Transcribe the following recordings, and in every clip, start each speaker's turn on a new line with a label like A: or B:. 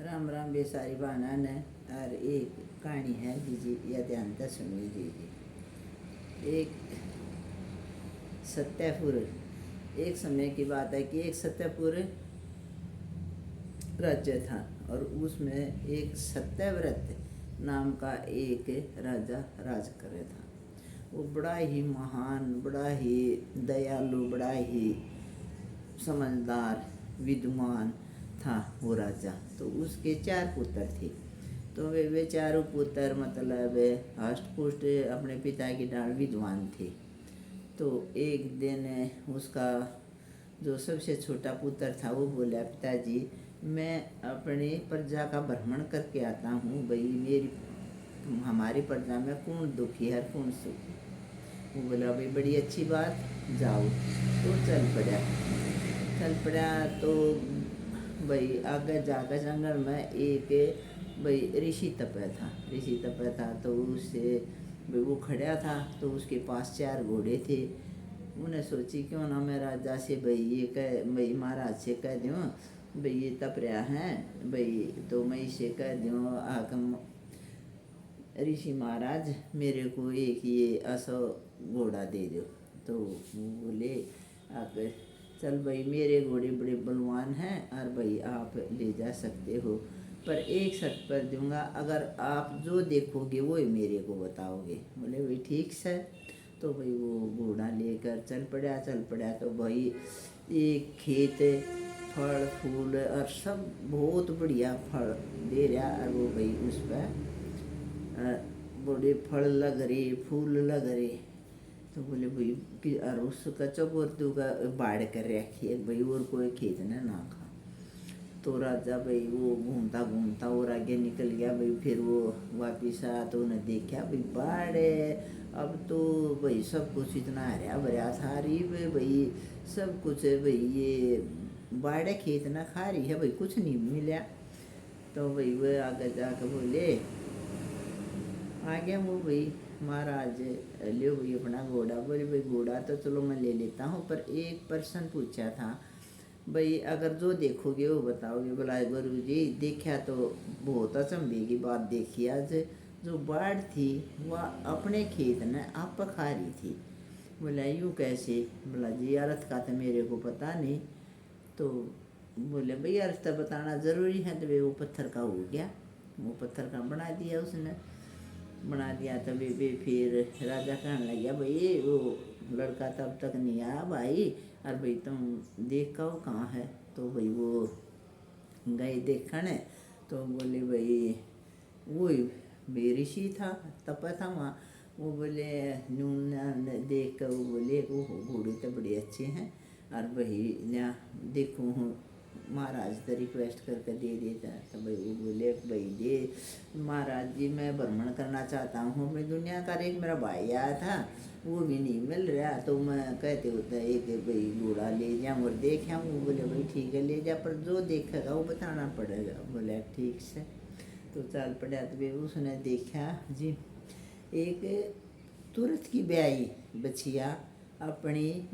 A: राम राम बेसारी बाना ने। और एक कहानी है जी, यह ध्यान से सुनिए जी। एक सत्यपुर, एक समय की बात है कि एक सत्यपुर राज्य था और उसमें एक सत्यव्रत नाम का एक राजा राज कर रहा था। वो बड़ा ही महान, बड़ा ही दयालु, बड़ा ही समझदार, विद्वान था वो राजा। तो उसके 4 पुत्र थे। तो वे चारों पुत्र मतलब हष्ट पुष्ट अपने पिता की डाल विद्वान थे। तो एक दिन उसका जो सबसे छोटा पुत्र था वो बोला, पिताजी मैं अपनी प्रजा का भ्रमण करके आता हूँ। भाई हमारी प्रजा में कौन दुखी है, कौन सुखी। वो बोला भाई बड़ी अच्छी बात, जाओ। तो चल पड़ा। तो भाई आगे जाकर जंगल में एक भाई ऋषि तपया था। तो उससे भाई वो खड़ा था। तो उसके पास 4 घोड़े थे। उन्हें सोची क्यों ना मैं राजा से भाई ये कह, भाई महाराज से कह दूँ भाई ये तप रहा है भाई, तो मैं इसे कह दूँ आकम ऋषि महाराज मेरे को एक ये असो घोड़ा दे दो। तो वो बोले आकर चल भाई मेरे घोड़े बड़े बलवान हैं और भाई आप ले जा सकते हो, पर एक शर्त पर दूंगा, अगर आप जो देखोगे वो ही मेरे को बताओगे। बोले भाई ठीक है। तो भाई वो घोड़ा लेकर चल पड़ा। तो भाई एक खेत फल फूल और सब बहुत बढ़िया फल दे रहा। और वो भाई उस पर बड़े फल लग रहे, फूल लग रहे। तो बोले भाई कि और उसका चबोर्दू का बाढ़ कर रखी है भाई, और कोई खेत ना खा। तो राजा भाई वो घूमता और आगे निकल गया भाई। फिर वो वापिस आया तो उन्हें देखा भाई बाढ़ है। अब तो भाई सब कुछ इतना हरा भरा था रही भाई, सब कुछ है भाई, ये बाढ़ खेत ना खा रही है भाई, कुछ नहीं मिला। तो भाई वो आगे जाकर बोले आगे वो भाई महाराज लियो भाई अपना घोड़ा। बोले भाई घोड़ा तो चलो मैं ले लेता हूँ, पर एक प्रश्न पूछा था भाई, अगर जो देखोगे वो बताओगे। बोला गुरु जी देखा तो बहुत अचंभे की बात देखी, आज जो बाढ़ थी वह अपने खेत ने आप खा रही थी। बोला यूँ कैसे। बोला जी अर्थ का तो मेरे को पता नहीं। तो बोले भाई अर्थ तो बताना ज़रूरी है। तो वे वो पत्थर का हो गया, वो पत्थर का बना दिया उसने, बना दिया। तभी भी फिर राजा कहने लग गया भाई वो लड़का तब तक नहीं आया भाई, और भाई तुम देखो कहाँ है। तो भाई वो गए देखने। तो बोले भाई वो भाई ऋषि था, तपा था वहाँ। वो बोले नून देख कर वो बोले वो घोड़े तो बड़े अच्छे हैं, और भाई ना देखो हूँ महाराज तो रिक्वेस्ट करके दे देता। तो भाई वो बोले भाई दे महाराज जी मैं भ्रमण करना चाहता हूँ, मैं दुनिया का एक मेरा भाई आया था वो भी नहीं मिल रहा। तो मैं कहते होता है एक भाई घोड़ा ले जाऊँ और देख आऊँ। बोले भाई ठीक है ले जा, पर जो देखेगा वो बताना पड़ेगा। बोले ठीक है। तो चल पड़ा। तो भाई उसने देखा जी एक तुरंत की ब्याई बछिया अपनी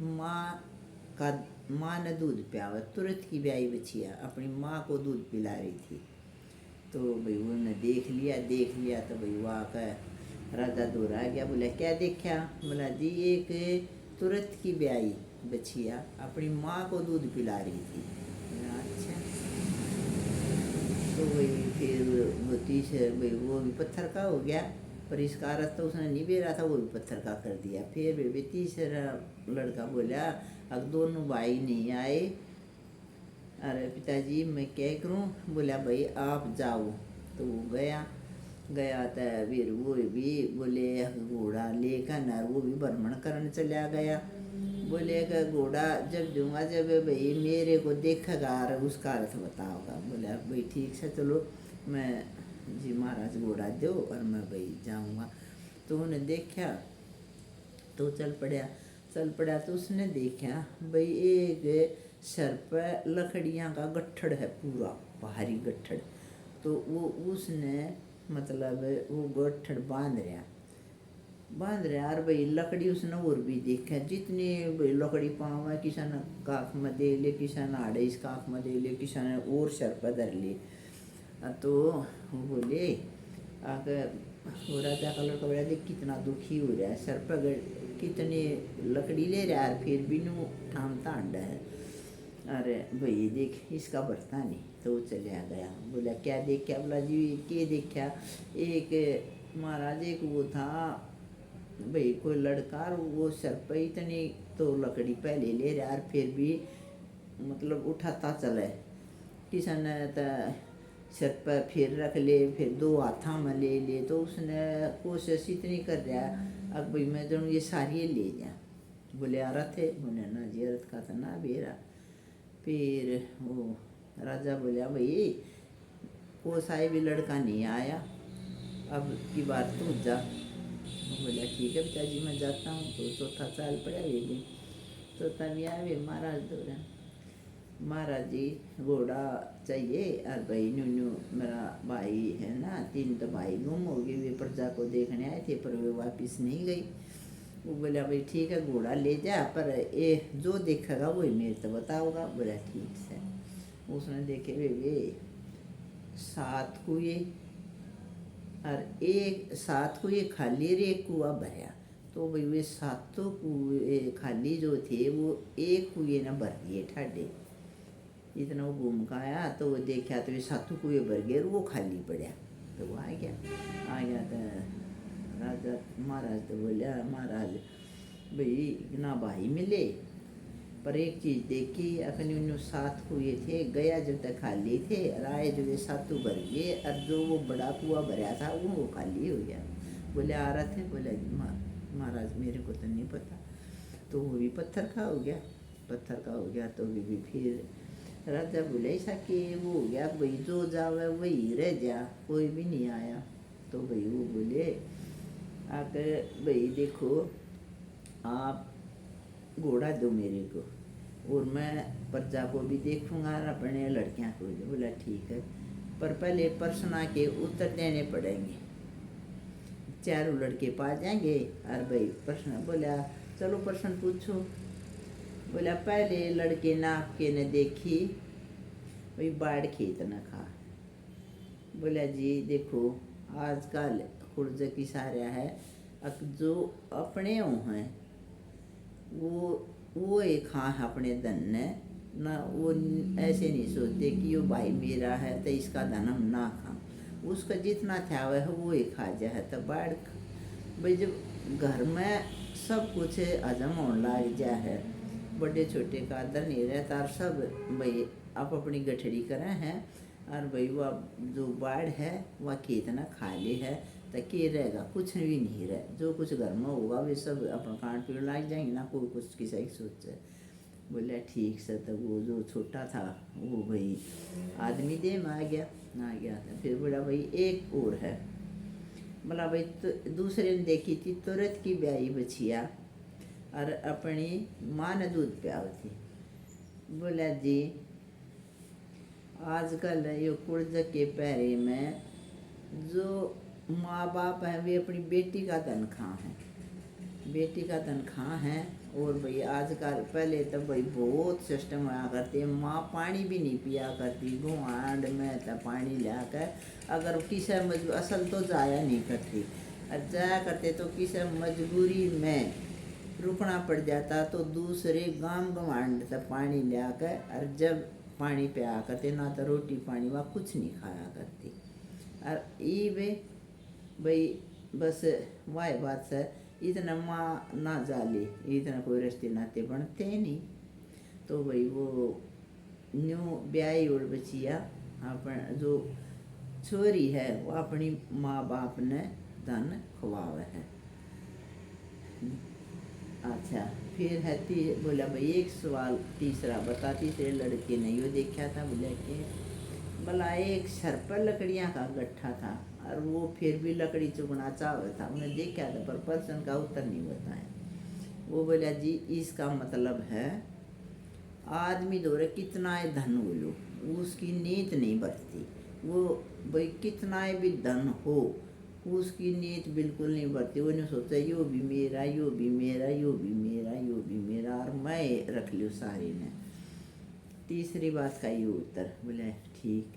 A: माँ ने दूध पियावा, तुरंत की ब्याई बछिया अपनी माँ को दूध पिला रही थी। तो भाई उन्होंने देख लिया। तो भाई वहाँ का राजा दोहरा गया। बोला क्या देखा। बोला जी एक तुरंत की ब्याई बछिया अपनी माँ को दूध पिला रही थी। अच्छा। तो वही फिर वो तीसरे भाई वो भी पत्थर का हो गया, पर इसका अर्थ तो उसने नहीं बेरा था, वो भी पत्थर का कर दिया। फिर भी तीसरा लड़का बोला अब दोनों भाई नहीं आए, अरे पिताजी मैं क्या करूं। बोला भाई आप जाओ। तो वो गया था। फिर वो भी बोले घोड़ा लेकर न वो भी भ्रमण करने चला गया। बोले कि घोड़ा जब दूंगा जब भाई मेरे को देखेगा और उसका अर्थ बताओगा। बोला भाई ठीक है चलो मैं जी महाराज घोड़ा दो और मैं भाई जाऊंगा। तो उन्हें देखा तो चल पड़ा। तो उसने देखा भाई एक सर पर लकड़ियाँ का गट्ठड़ है, पूरा भारी गट्ठड़। तो वो उसने मतलब वो गट्ठड़ बांध रहा और भाई लकड़ी उसने और भी देखा, जितनी भाई लकड़ी पाँव है किसी ने काख में दे ले, किसी ने आड़े इस काख में दे ले, किसी ने और सर पर धर ले। तो वो बोले आकर वो राजा का लड़का बोला देख कितना दुखी हो रहा है, सर पर कितनी लकड़ी ले रहा है फिर भी नू ठामता अंडा है। अरे भाई देख इसका बरता नहीं, तो वो चले आ गया। बोला क्या देख क्या? बोला जी के देखा? एक महाराज एक वो था भाई कोई लड़का, और वो सर पर इतनी तो लकड़ी पहले ले रहा है फिर भी मतलब उठाता चले। किसान सर पर फिर रख ले, फिर दो हाथा में ले ले, तो उसने कोशिश इतनी कर रहा है अब भाई मैं जानूँ ये सारी ले जा। बोले आ रहा थे? बोले ना जी रथ का था ना बेरा। फिर वो राजा बोला भाई वो साहिब भी लड़का नहीं आया, अब की बार तू जा। बोला ठीक है पिताजी मैं जाता हूँ। तो चौथा साल पड़ा वे भी, तो तभी आए महाराज दौरा। महाराज जी घोड़ा चाहिए, और भाई न्यू मेरा भाई है ना, 3 तो भाई गुम हो गए, वे प्रजा को देखने आए थे पर वे वापस नहीं गई। वो बोला भाई ठीक है घोड़ा ले जा, पर ये जो देखेगा वही मेरे तो बताओगा। बोला ठीक है। उसने देखे वे 7 कुएं, और एक 7 कुएं खाली और एक कुआ भरा। तो भाई वे 7 कुएं खाली जो थे वो एक कुएं ने भर दिए ठाडे। इतना वो घूम का आया तो वो देखा तो ये 7 कुएं भर गए और वो खाली पड़ा। तो वो आ गया तो राजा महाराज तो बोलिया महाराज भाई ना भाई मिले, पर एक चीज़ देखी अपनी उन्होंने 7 कुएं थे, गया जब तक खाली थे, राय जो ये 7 भर गए, और जो वो बड़ा कुआ भरा था वो खाली हो गया। बोले आ रहा थे? बोले महाराज मेरे को तो नहीं पता। तो वो भी पत्थर का हो गया, पत्थर का हो गया। तो भी फिर राजा बोले ऐसा कि वो हो गया भाई जो जावे वही रह जा, कोई भी नहीं आया। तो भाई वो बोले आकर भाई देखो आप घोड़ा दो मेरे को, और मैं प्रजा को भी देखूंगा और अपने लड़कियां को भी। बोला ठीक है, पर पहले प्रश्न के उत्तर देने पड़ेंगे। 4 लड़के पा जाएंगे और भाई प्रश्न। बोला चलो प्रश्न पूछो। बोला पहले लड़के नाप के ने देखी भाई बाढ़ खेत न खा। बोला जी देखो आजकल खुर्ज की सारा है, जो अपने हैं वो एक हाँ अपने धन ने ना, वो ऐसे नहीं सोचते कि यो भाई मेरा है तो इसका धन हम ना खा, उसका जितना था वह वो ही खा जाए। तो बाढ़ भाई जब घर में सब कुछ हजम होने लग जाए है, बड़े छोटे का आदर नहीं रहता, और सब भाई आप अपनी गठड़ी करें हैं, और भाई वह जो बाढ़ है वह कितना खाली है, तो के रहेगा कुछ भी नहीं रहे। जो कुछ घर में होगा वे सब अपना काट पीड़ लग जाएंगे ना, कोई कुछ किसी की सोचे। बोला ठीक से। तो वो जो छोटा था वो भाई आदमी दे में आ गया था। फिर बोला भाई एक और है। बोला भाई तो दूसरे ने देखी थी तुरंत की ब्याई बछिया और अपनी माँ ने दूध प्याव थी। बोला जी आजकल ये कुर्ज के पहरे में जो माँ बाप हैं वे अपनी बेटी का तनख्वाह है, बेटी का तनख्वाह है। और भाई आजकल पहले तो भाई बहुत सिस्टम आया करते, माँ पानी भी नहीं पिया करती, गुआंड में तो पानी ला कर अगर किसी असल तो जाया नहीं करती, और जाया करते तो किसी मजबूरी में रुकना पड़ जाता तो दूसरे गांव गवांड से पानी ला कर, और जब पानी पिया करते ना तो रोटी पानी वह कुछ नहीं खाया करती। और ये वे भाई बस वाह बात से इतना माँ ना जाले, इतना कोई रिश्ते नाते बनते नहीं। तो भाई वो न्यू ब्याई और बचिया अपन जो छोरी है वो अपनी माँ बाप ने धन खवावे है। अच्छा फिर है बोला भाई एक सवाल तीसरा बता। तीसरे लड़के ने यो देखा था, बोला कि भला एक सर पर लकड़ियाँ का गट्ठा था और वो फिर भी लकड़ी चुगना चाहता था, उन्हें देखा था पर प्रश्न का उत्तर नहीं बताया। वो बोला जी इसका मतलब है आदमी दौरे कितना है धन बोलो उसकी नीयत नहीं बढ़ती, वो भाई कितना भी धन हो उसकी नीयत बिल्कुल नहीं बढ़ती। वो नहीं सोचता यो भी मेरा, यो भी मेरा, यो भी मेरा, यो भी मेरा, और मैं रख लूँ सारी ने। तीसरी बात का ये उत्तर। बोले ठीक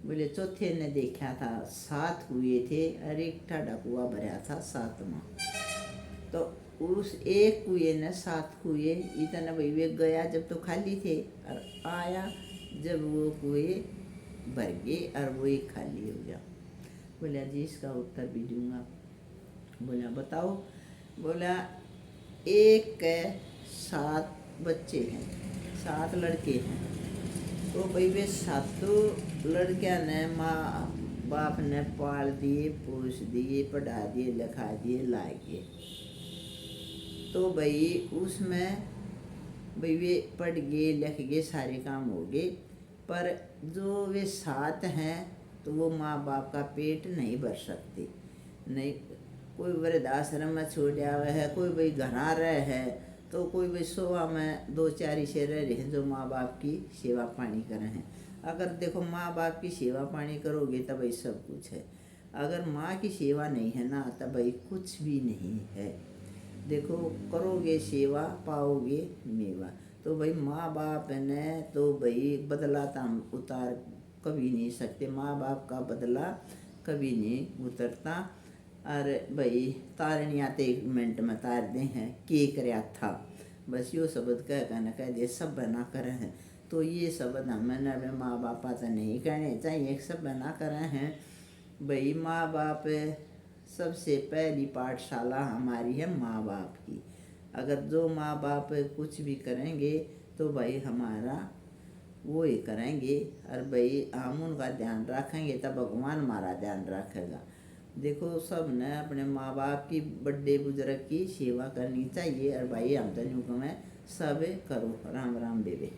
A: बोले चौथे ने देखा था 7 कुएं थे और एक ठाडा कुआ भरा था 7वां। तो उस एक कुएं ने 7 कुएं इतना भाई वे गया जब तो खाली थे, और आया जब वो कुएं भर गए और वो एक खाली हो गया। बोला जी इसका उत्तर भी दूंगा। बोला बताओ। बोला एक के 7 बच्चे हैं, 7 लड़के हैं। तो भाई वे 7 लड़कियां ने माँ बाप ने पाल दिए, पोस दिए, पढ़ा दिए, लिखा दिए, लाए। तो भाई उसमें भाई वे पढ़ गए, लिख गए, सारे काम हो गए, पर जो वे 7 हैं तो वो माँ बाप का पेट नहीं भर सकते। नहीं, कोई वृद्धाश्रम में छोड़ आवे है, कोई भाई घरा रहे है, तो कोई भाई सुबह में 2-4 ऐसे रह रहे हैं जो माँ बाप की सेवा पानी कर रहे हैं। अगर देखो माँ बाप की सेवा पानी करोगे तब भाई सब कुछ है, अगर माँ की सेवा नहीं है ना तब भाई कुछ भी नहीं है। देखो करोगे सेवा पाओगे मेवा। तो भाई माँ बाप ने तो भाई बदला तो हम उतार कभी नहीं सकते, माँ बाप का बदला कभी नहीं उतरता। और भाई तारनिया तो 1 मिनट में तार दे हैं, के कराया था, बस यो शब्द कह दे सब बना करे हैं। तो ये शब्द हमने अपने माँ बापा से नहीं कहने चाहिए, एक सब बना करे हैं। भाई माँ बाप सबसे पहली पाठशाला हमारी है माँ बाप की। अगर जो माँ बाप कुछ भी करेंगे तो भाई हमारा वो ही करेंगे, और भाई हम उनका ध्यान रखेंगे तब भगवान हमारा ध्यान रखेगा। देखो सब ने अपने माँ बाप की, बड़े बुजुर्ग की सेवा करनी चाहिए, और भाई हम तो यूँ में सब करो। राम राम बेबे।